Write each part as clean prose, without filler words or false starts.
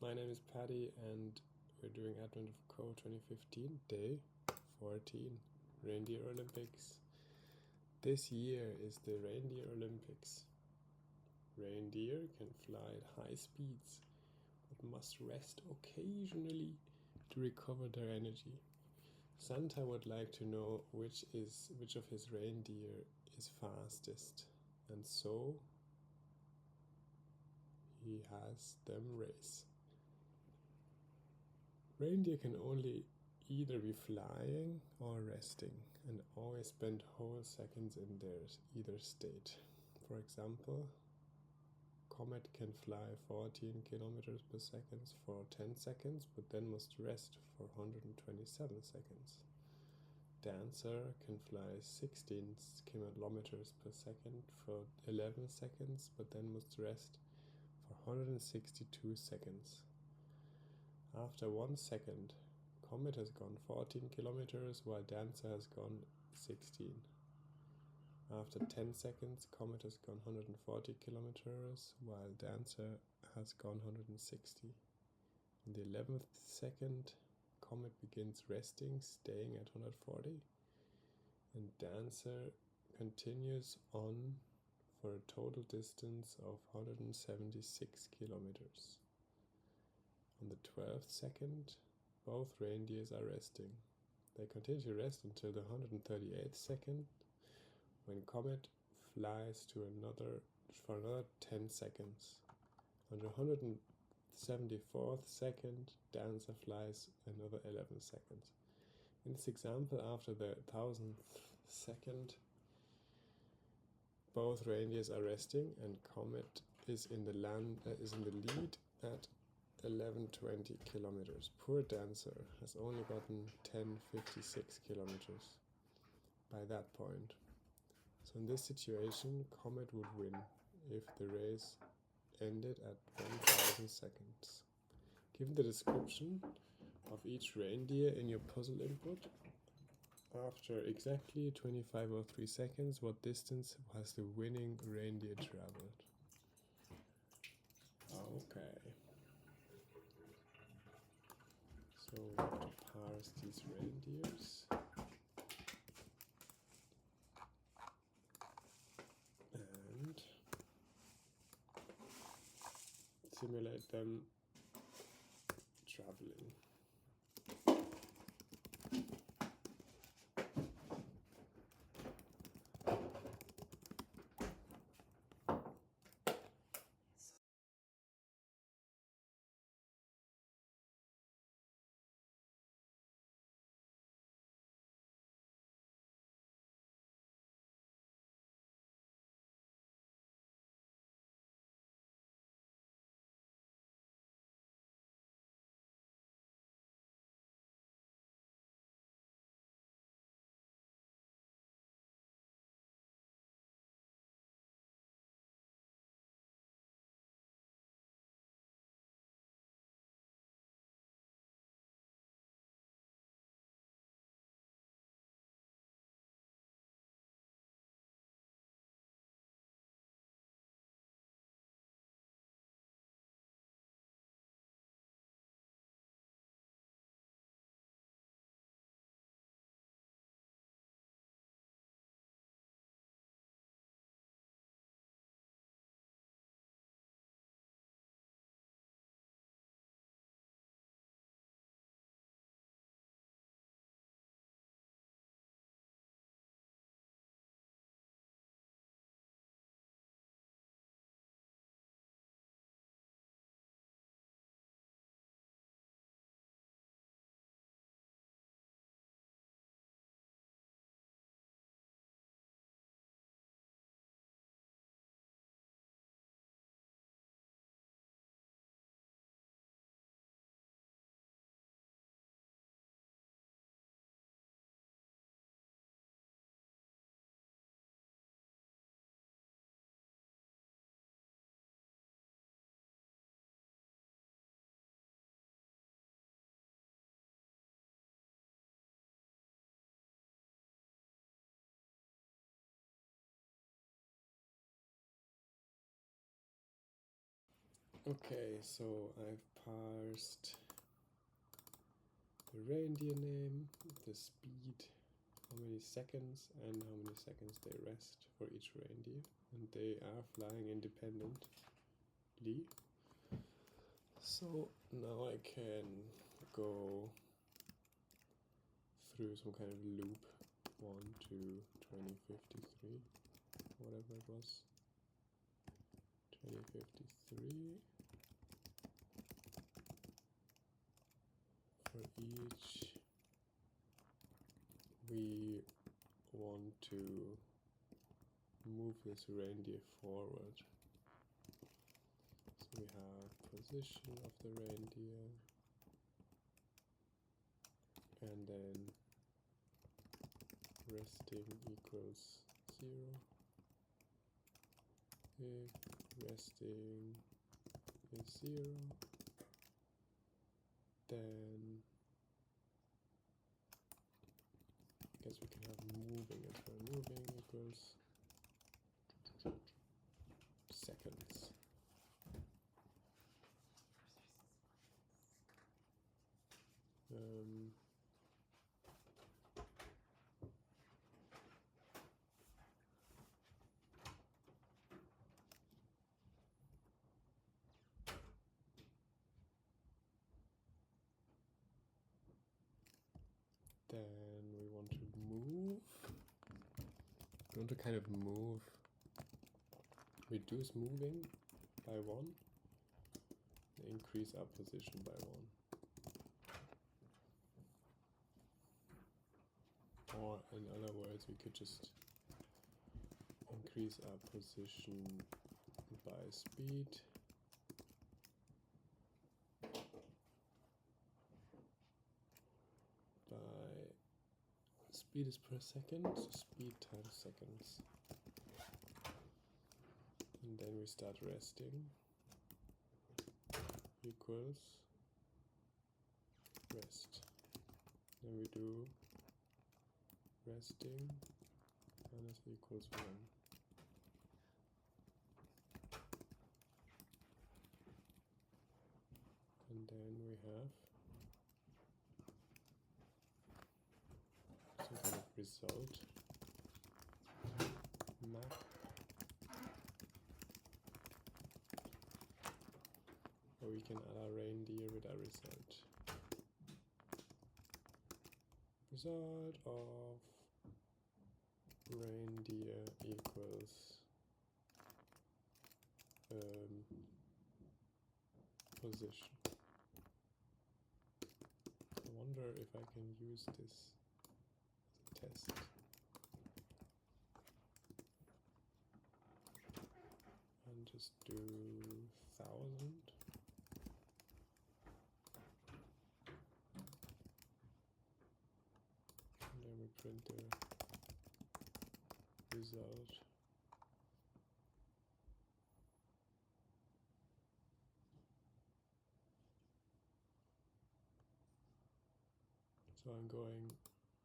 my name is Paddy and we're doing Advent of Co 2015, day 14, Reindeer Olympics. This year is the Reindeer Olympics. Reindeer can fly at high speeds, but must rest occasionally to recover their energy. Santa would like to know which of his reindeer is fastest, and so he has them race. Reindeer can only either be flying or resting, and always spend whole seconds in their either state. For example, Comet can fly 14 kilometers per second for 10 seconds, but then must rest for 127 seconds. Dancer can fly 16 kilometers per second for 11 seconds, but then must rest for 162 seconds. After 1 second, Comet has gone 14 kilometers while Dancer has gone 16. After 10 seconds, Comet has gone 140 kilometers while Dancer has gone 160. In the 11th second, Comet begins resting, staying at 140, and Dancer continues on for a total distance of 176 kilometers. On the 12th second, both reindeers are resting. They continue to rest until the 138th second, when Comet flies for another 10 seconds. On the 174th second, Dancer flies another 11 seconds. In this example, after the 1000th second, both reindeers are resting, and Comet is in the lead at 1120 kilometers. Poor Dancer has only gotten 1056 kilometers by that point. So in this situation, Comet would win if the race ended at 1000 seconds. Given the description of each reindeer in your puzzle input, after exactly 2503 seconds, what distance has the winning reindeer traveled? Okay. So we have to parse these reindeers and simulate them traveling. Okay, so I've parsed the reindeer name, the speed, how many seconds, and how many seconds they rest for each reindeer. And they are flying independently. So now I can go through some kind of loop 1 to 2053, whatever it was. 2053 for each we want to move this reindeer forward. So we have position of the reindeer and then resting equals 0. If resting is 0, then I guess we can have moving as well. Moving equals seconds. Then we want to move. We want to kind of move, reduce moving by 1, increase our position by 1. Or in other words, we could just increase our position by speed. Speed is per second, so speed times seconds. And then we start resting equals rest. Then we do resting minus equals 1. And then we have some kind of result map. Or we can add our reindeer with our result. Result of reindeer equals position. I wonder if I can use this as a test. And just do 1000. And then we print the result. So I'm going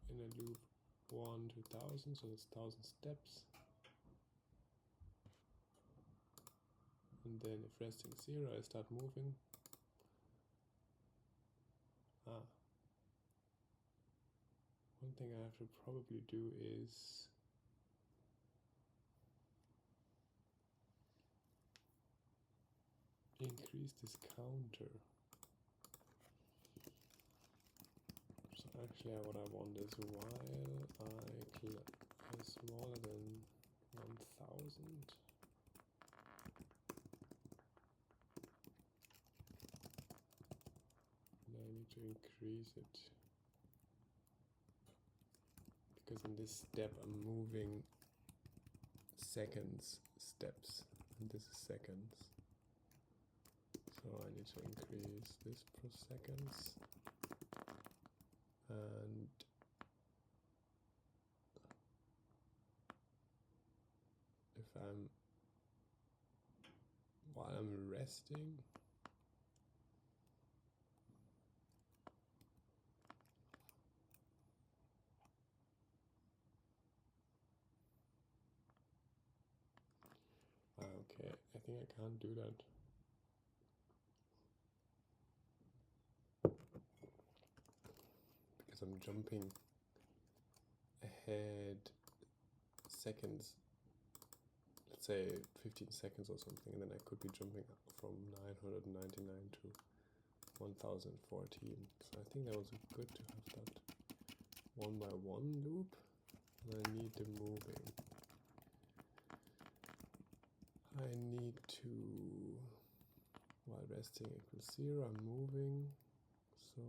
in a loop 1 to 1000, so that's 1000 steps. And then if resting 0, I start moving. One thing I have to probably do is increase this counter. So actually what I want is while I is smaller than 1000, and I need to increase it, because in this step I'm moving seconds steps, and this is seconds. So I need to increase this per seconds, and while I'm resting, okay, I think I can't do that. I'm jumping ahead seconds, let's say 15 seconds or something, and then I could be jumping from 999 to 1014. So I think that was good to have that 1 by 1 loop. And I need the moving. I need to, while resting equals 0, I'm moving. So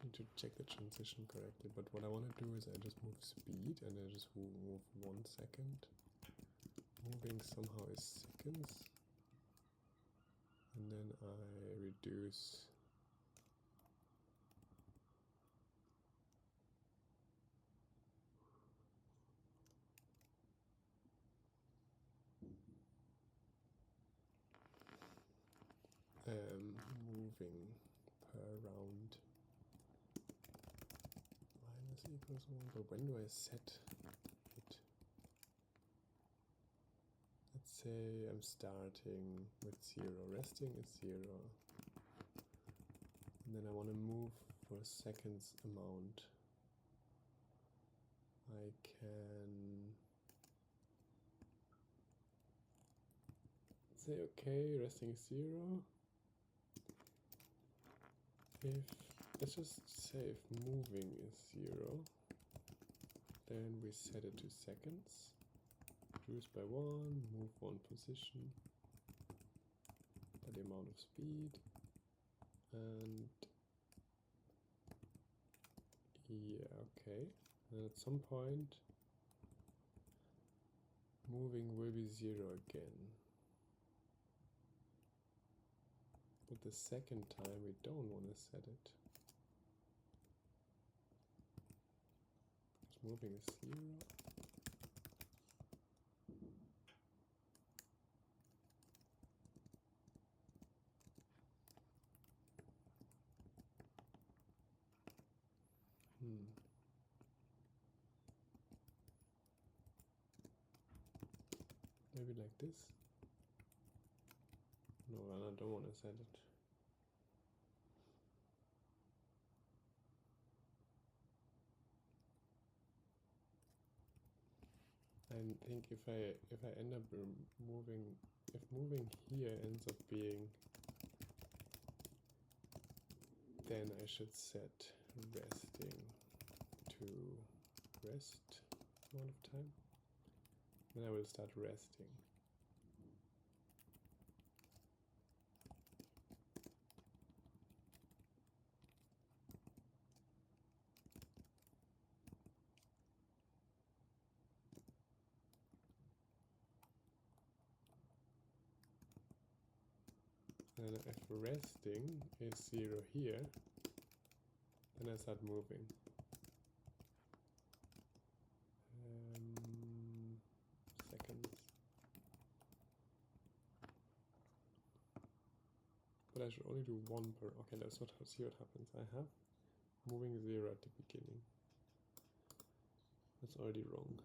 need to check the transition correctly, but what I want to do is I just move speed and I just move 1 second. Moving somehow is seconds, and then I reduce moving per round minus equals 1, but when do I set it? Let's say I'm starting with 0, resting is 0, and then I want to move for seconds amount. I can say okay, resting is 0. If, let's just say if moving is 0, then we set it to seconds. Reduce by 1, move 1 position by the amount of speed, and yeah, okay. And at some point, moving will be 0 again. But the second time we don't want to set it. Because moving is 0. Maybe like this. No, I don't want to set it. I think if I end up moving, if moving here ends up being, then I should set resting to rest amount of time. Then I will start resting. And if resting is 0 here, then I start moving. Seconds. But I should only do 1 per. Okay, let's see what happens. I have moving 0 at the beginning. That's already wrong.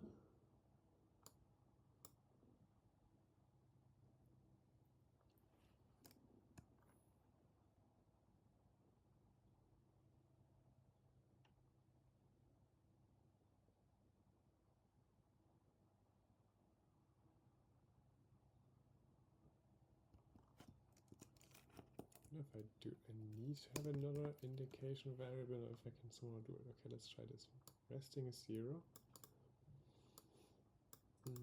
If I need to have another indication variable, if I can somehow do it. Okay, let's try this. Resting is 0. No.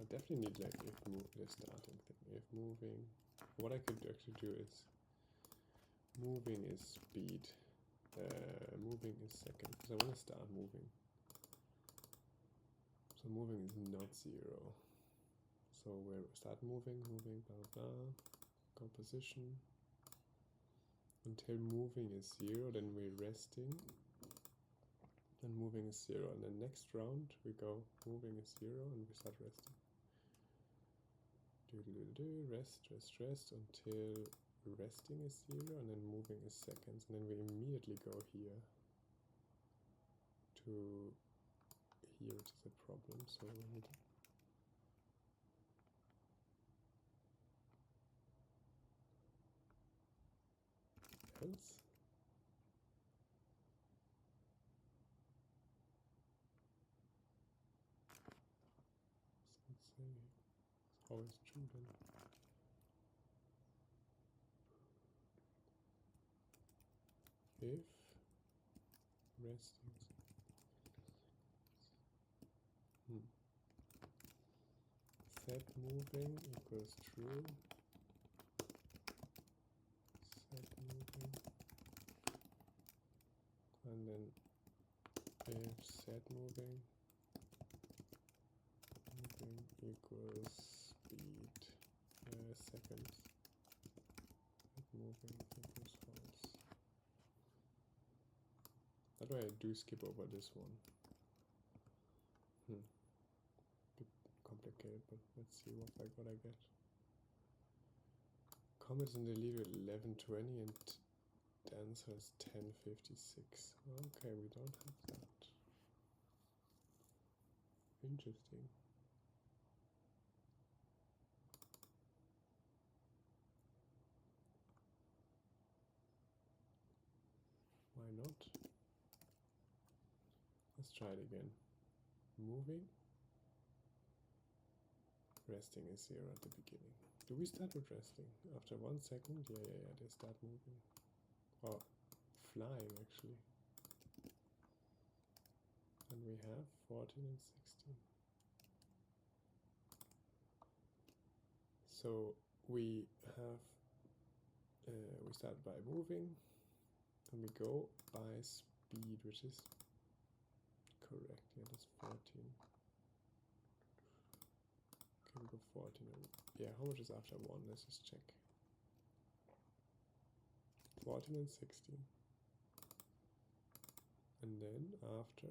I definitely need like if move the starting thing. If moving, what I could actually do is moving is speed. Moving is second, because I want to start moving. So moving is not 0. So we start moving, blah blah, composition. Until moving is 0, then we're resting. and moving is 0. And then next round we go moving is 0 and we start resting. Rest until resting is 0 and then moving is seconds. And then we immediately go here to here, which is a problem. So we need else. Let's say it's always true then. If resting set moving equals true, set moving, and then if set moving equals speed seconds, set moving equals false. That way I do skip over this one. Bit complicated, but let's see what I get. Comet is in the lead at 11:20 and Dancer is 10:56. Okay, we don't have that. Interesting. Why not? Let's try it again. Moving. Resting is 0 at the beginning. Do we start with resting? After 1 second? Yeah, they start moving. Or flying, actually. And we have 14 and 16. So we have, we start by moving, and we go by speed, which is correct. Yeah, that's 14. Okay, we go 14. Yeah, how much is after 1? Let's just check. 14 and 16. And then after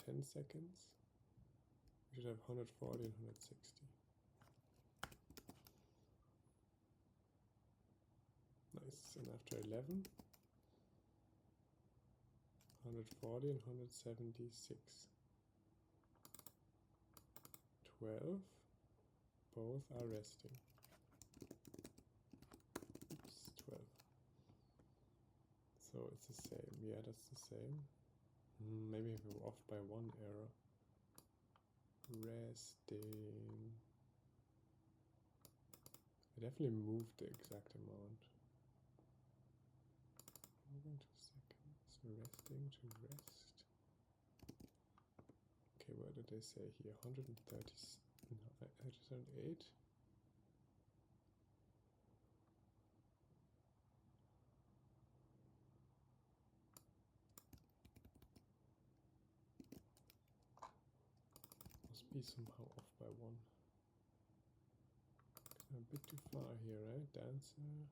10 seconds, we should have 140 and 160. Nice. And after 11, 140 and 176. 12, both are resting. Oops, 12. So it's the same. Yeah, that's the same. Maybe we're off by 1 error. Resting. I definitely moved the exact amount. Moving to seconds. Resting to rest. Okay, what did they say here? 130. No, 108. Must be somehow off by 1. I'm a bit too far here, right? Dancer.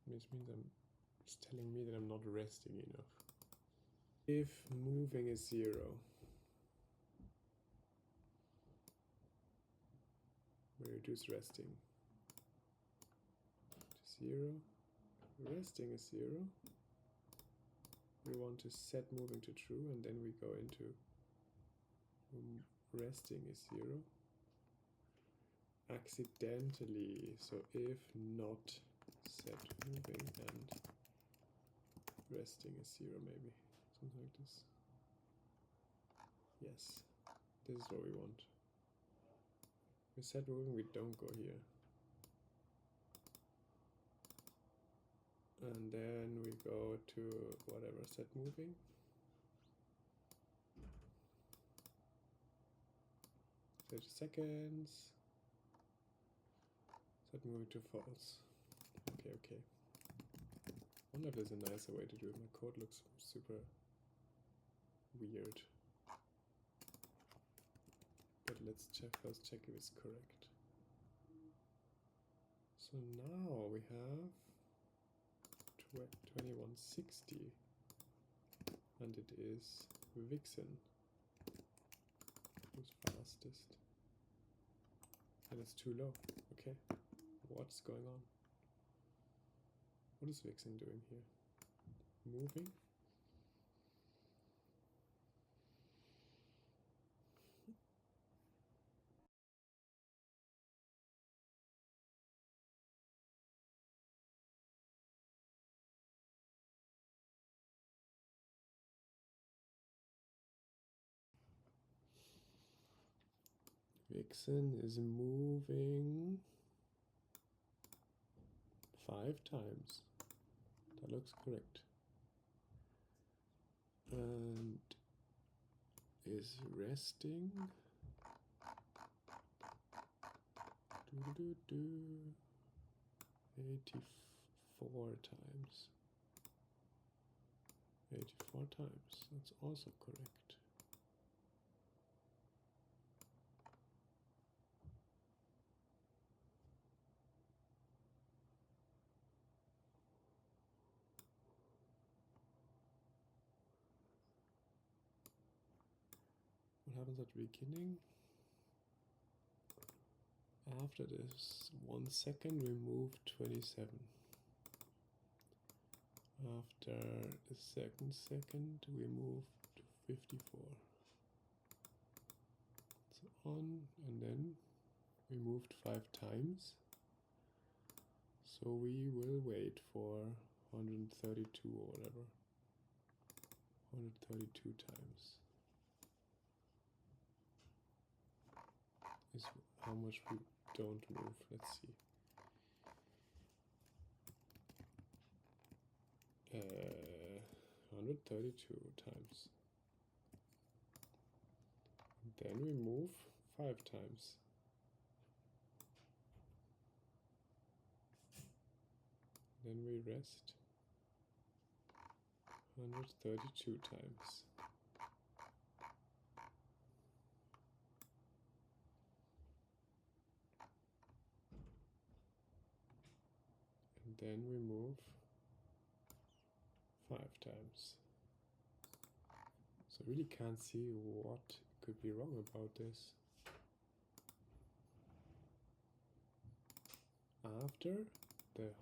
Which means it's telling me that I'm not resting enough. If moving is 0, we reduce resting to 0. Resting is 0. We want to set moving to true, and then we go into resting is 0. Accidentally, so if not set moving and resting is 0, maybe something like this. Yes, this is what we want. We set moving, we don't go here. And then we go to whatever, set moving. Set seconds. Set moving to false. Okay. I wonder if there's a nicer way to do it. My code looks super weird. But let's first check if it's correct. So now we have 2160, and it is Vixen who's fastest. And it's too low. Okay, what's going on? What is Vixen doing here? Moving? Vixen is moving 5 times. That looks correct. And is resting. 84 times. 84 times. That's also correct. What happens at the beginning? After this 1 second, we move 27. After the second, we move to 54. So on, and then we moved 5 times. So we will wait for 132 or whatever. 132 times is how much we don't move. Let's see. 132 times. Then we move 5 times. Then we rest 132 times. And then we move 5 times. So I really can't see what could be wrong about this. After the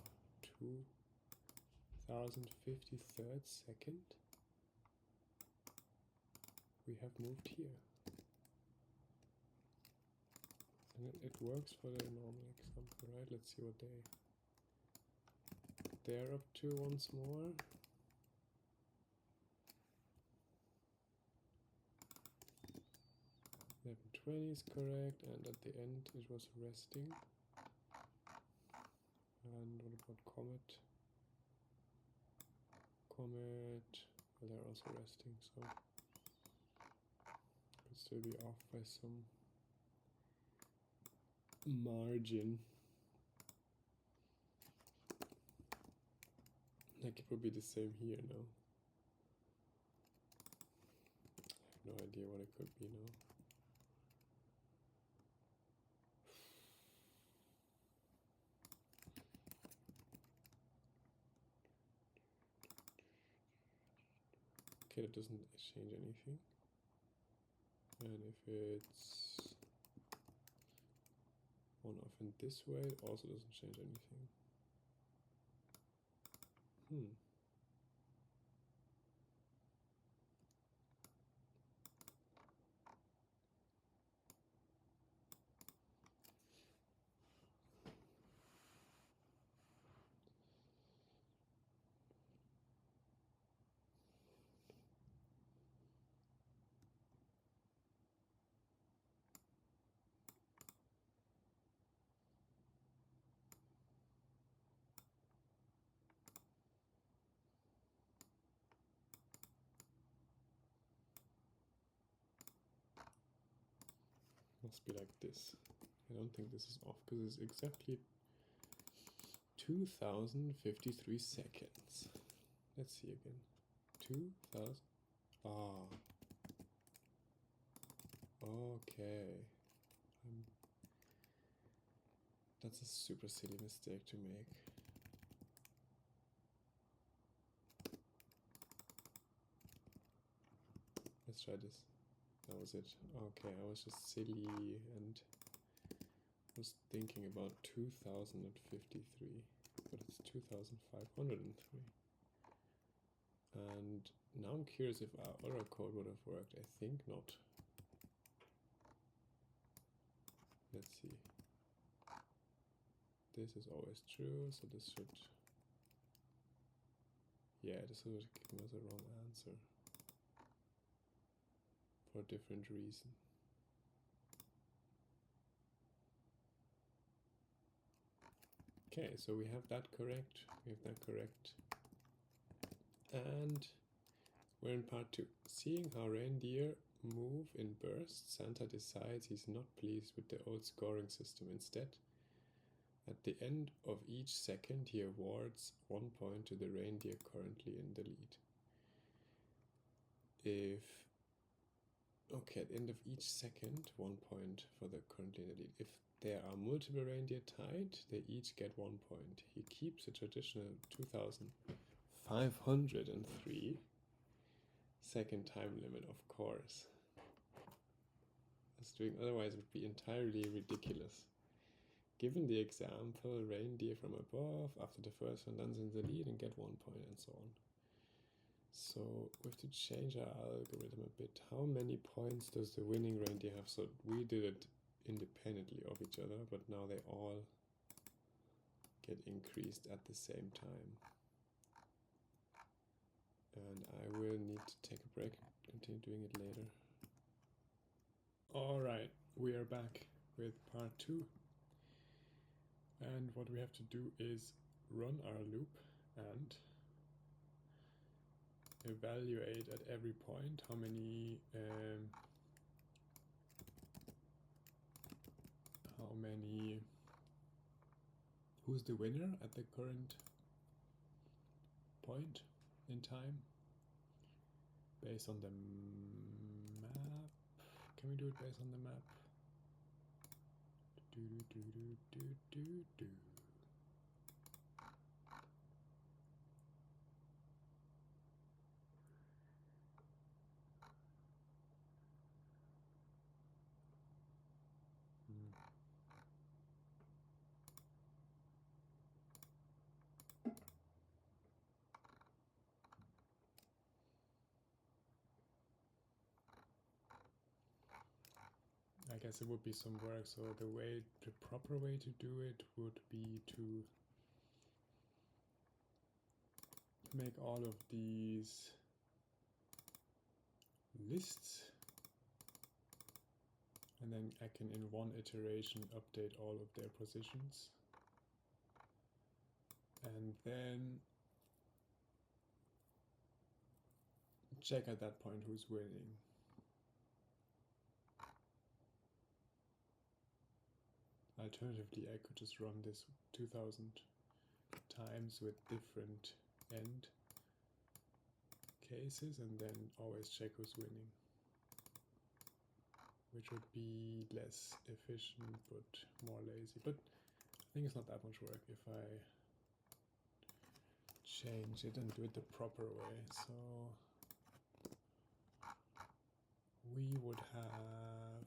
2053rd second, we have moved here. And it works for the normal example, right? Let's see what they're up to once more. $11.20 is correct, and at the end it was resting. And what about Comet? Comet, well, they're also resting, so could still be off by some margin. Like it would be the same here, no? I have no idea what it could be now. Okay, that doesn't change anything. And if it's on off in this way, it also doesn't change anything. Must be like this. I don't think this is off because it's exactly 2053 seconds. Let's see again. 2000. Ah. Okay. That's a super silly mistake to make. Let's try this. That was it. Okay, I was just silly and was thinking about 2053, but it's 2503. And now I'm curious if our other code would have worked. I think not. Let's see. This is always true, so this should... Yeah, this would give us a wrong answer for a different reason. Okay, so we have that correct. And we're in part 2. Seeing how reindeer move in bursts, Santa decides he's not pleased with the old scoring system. Instead, at the end of each second, he awards 1 point to the reindeer currently in the lead. At the end of each second, 1 point for the currently in the lead. If there are multiple reindeer tied, they each get 1 point. He keeps the traditional 2503 second time limit, of course. Otherwise it would be entirely ridiculous. Given the example, reindeer from above, after the first one runs in the lead and get 1 point and so on. So we have to change our algorithm a bit. How many points does the winning reindeer have? So we did it independently of each other, but now they all get increased at the same time. And I will need to take a break, continue doing it later. Alright, we are back with part 2. And what we have to do is run our loop and evaluate at every point how many who's the winner at the current point in time based on the map. Can we do it based on the map? I guess it would be some work, so the proper way to do it would be to make all of these lists, and then I can in one iteration update all of their positions, and then check at that point who's winning. Alternatively, I could just run this 2000 times with different end cases and then always check who's winning, which would be less efficient but more lazy. But I think it's not that much work if I change it and do it the proper way. So we would have,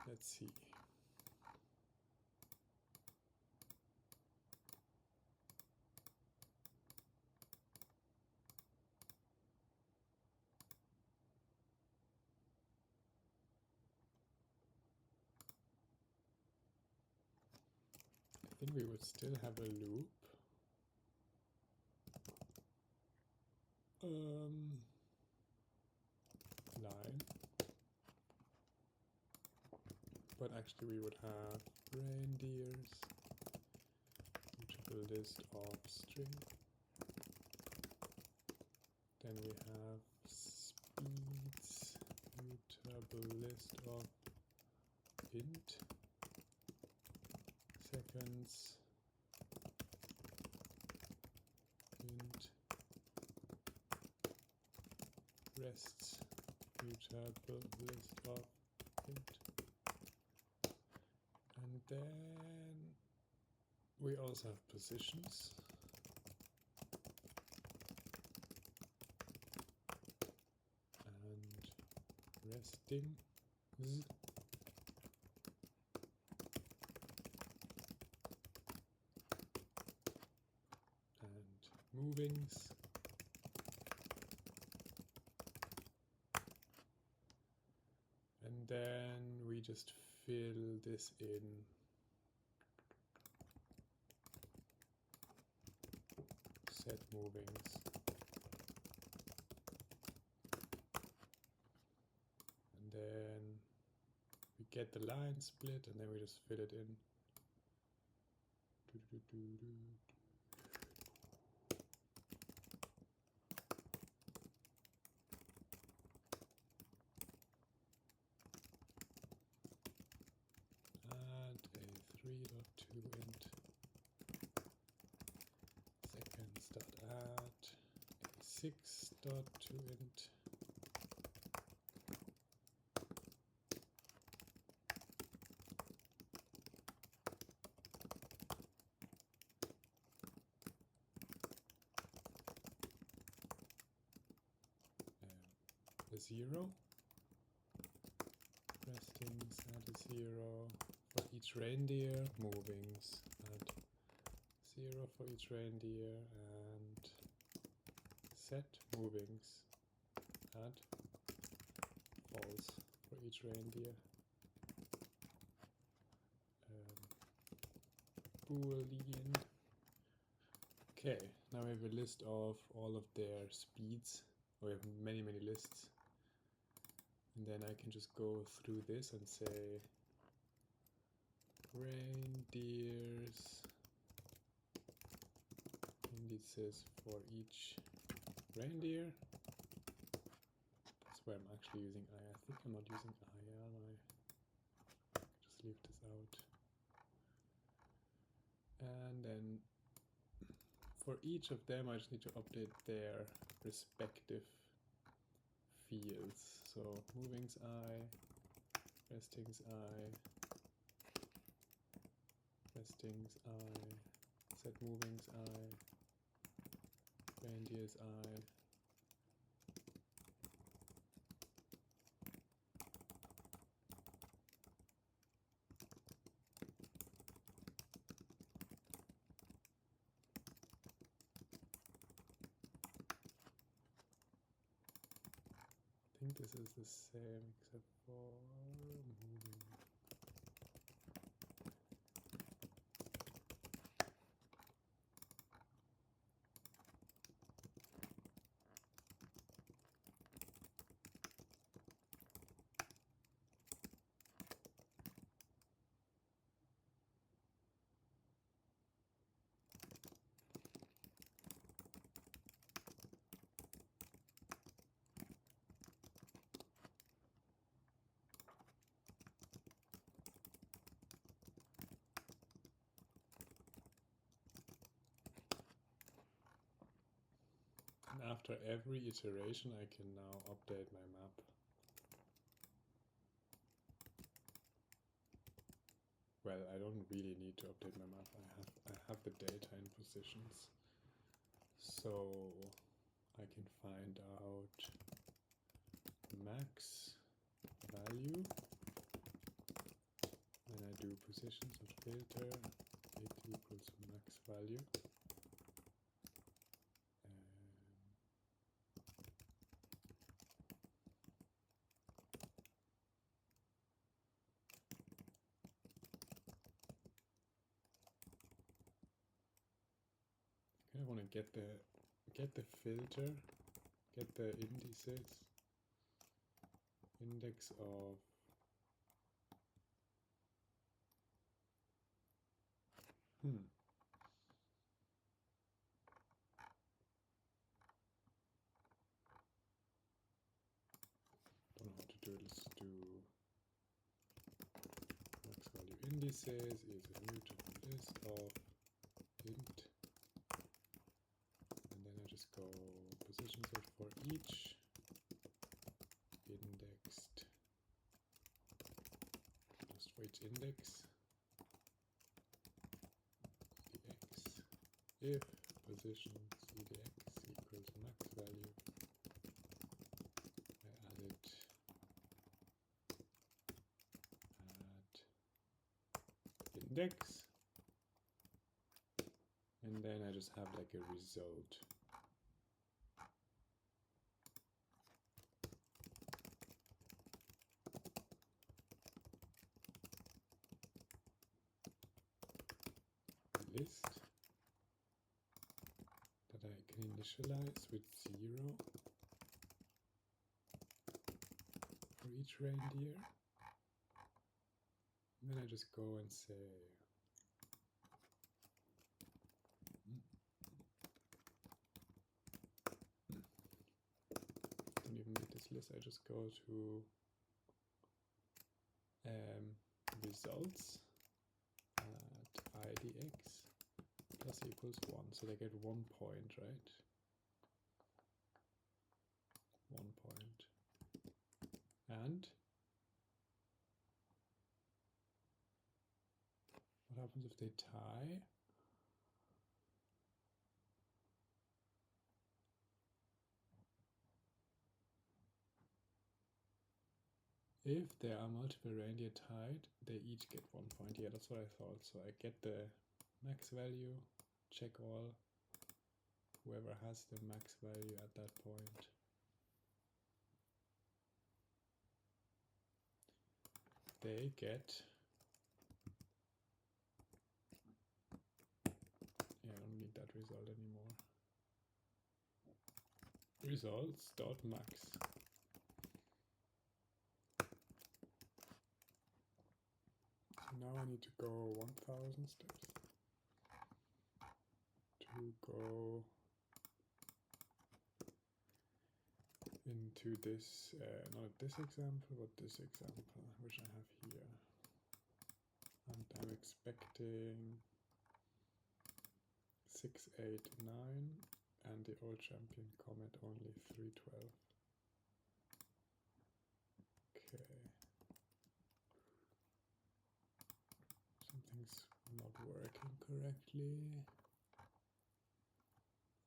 let's see. I think we would still have a loop. Line. But actually we would have reindeers, mutable list of string. Then we have speeds, mutable list of int, seconds, int, rests, mutable list of int. And then we also have positions. And resting and movings. And then we just fill this in set movings. And then we get the line split and then we just fill it in. Add a 3.2int seconds.add a 6.2int a 0. Restings add a 0 for each reindeer. Movings add 0 for each reindeer. And set movings add false for each reindeer. Boolean. Okay, now we have a list of all of their speeds. We have many lists. And then I can just go through this and say reindeers indices for each reindeer. That's where I'm actually using I. I think I'm not using I, am I? Just leave this out. And then for each of them I just need to update their respective fields. So movings I, restings I, restings I, set movings I, reindeers I. I think this is the same except for moving. And after every iteration I can now update my map. Well, I don't really need to update my map. I have the data in positions. So I can find out max value. When I do positions and filter, it equals max value. I want to get the filter, get the indices, index of don't know how to do it. Let's do max value indices is a mutable list of int. And then I just go position search for each indexed, just for each index, cdx, if position cdx equals max value, I add it index, and then I just have like a result. List that I can initialize with 0 for each reindeer. And then I just go and say don't even need this list, I just go to results at idx plus equals 1, so they get 1 point, right? 1 point. And what happens if they tie? If there are multiple reindeer tied, they each get 1 point. Yeah, that's what I thought. So I get the max value, check all, whoever has the max value at that point. They get, yeah, I don't need that result anymore. Results.max. So now I need to go 1000 steps to go into this, not this example, but this example, which I have here. And I'm expecting 689, and the old champion comet only 312. Okay. Something's not working correctly.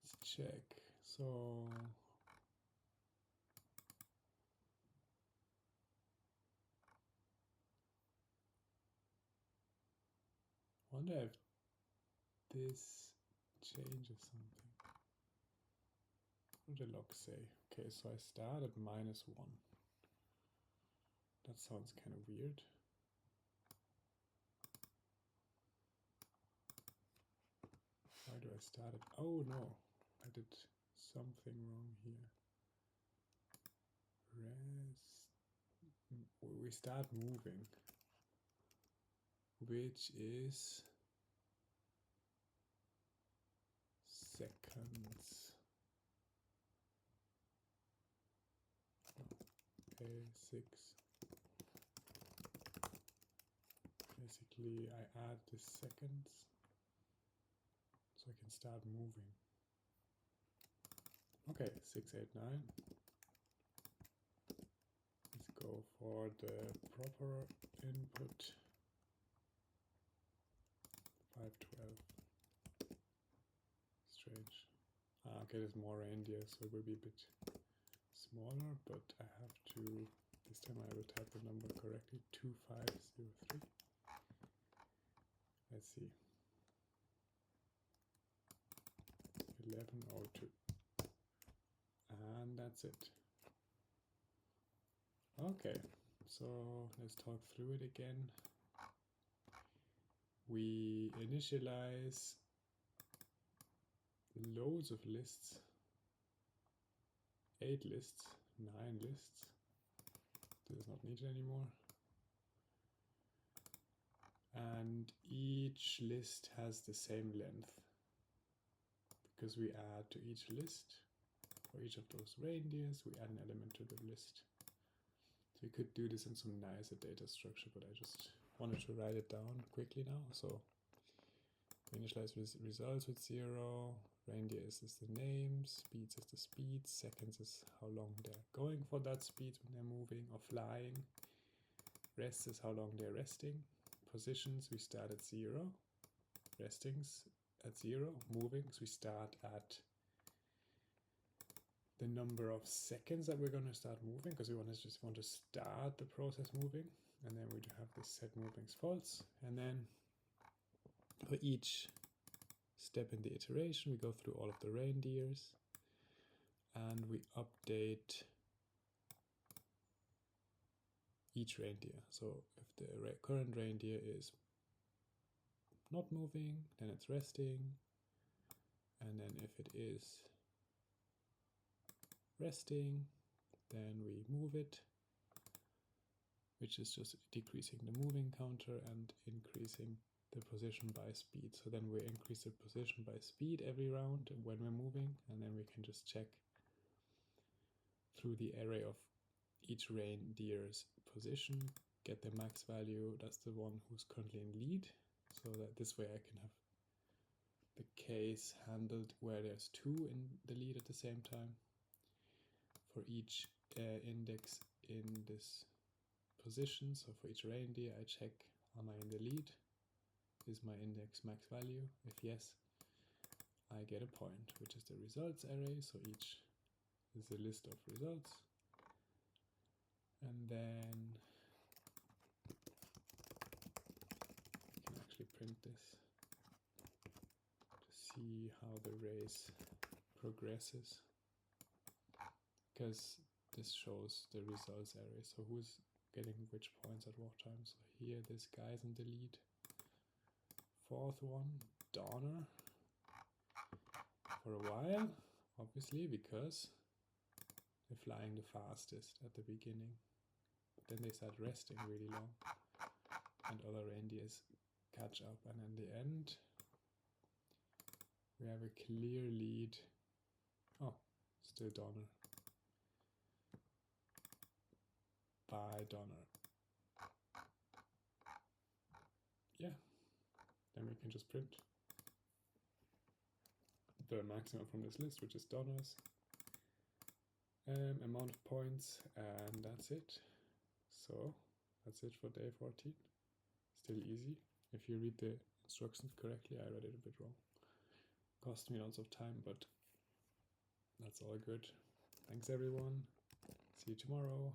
Let's check. So I wonder if this changes something. What did the log say? Okay, so I start at -1. That sounds kind of weird. Why do I start it? Oh no, I did something wrong here. We start moving, which is seconds. A6. Basically, I add the seconds so I can start moving. Okay, 689. Let's go for the proper input. 512. Strange. Okay, there's more reindeer, so it will be a bit smaller, but I have to, this time I will type the number correctly, 2503. Let's see. 1102. And that's it. Okay, so let's talk through it again. We initialize loads of lists, 8 lists, 9 lists. This is not needed anymore. And each list has the same length because we add to each list. For each of those reindeers, we add an element to the list. So we could do this in some nicer data structure, but I just wanted to write it down quickly now. So we initialize results with 0, reindeer is the name, speeds is the speed, seconds is how long they're going for that speed when they're moving or flying, rest is how long they're resting, positions we start at 0, restings at 0, movings we start at the number of seconds that we're going to start moving, because we just want to start the process moving, and then we have this set movings false, and then For each step in the iteration, we go through all of the reindeers and we update each reindeer. So if the current reindeer is not moving, then it's resting, and then if it is resting, then we move it, which is just decreasing the moving counter and increasing the position by speed. So then we increase the position by speed every round when we're moving, and then we can just check through the array of each reindeer's position, get the max value. That's the one who's currently in lead, so that this way I can have the case handled where there's two in the lead at the same time. For each index in this position, so for each reindeer I check, am I in the lead? Is my index max value? If yes, I get a point, which is the results array. So each is a list of results. And then I can actually print this to see how the race progresses, because this shows the results array. So who's getting which points at what time. So here this guy's in the lead. Fourth one, Donner, for a while, obviously, because they're flying the fastest at the beginning. But then they start resting really long, and other reindeers catch up. And in the end, we have a clear lead. Oh, still Donner. By Donner. Yeah. Then we can just print the maximum from this list, which is Donner's, amount of points, and that's it. So that's it for day 14. Still easy. If you read the instructions correctly, I read it a bit wrong. Cost me lots of time, but that's all good. Thanks everyone. See you tomorrow.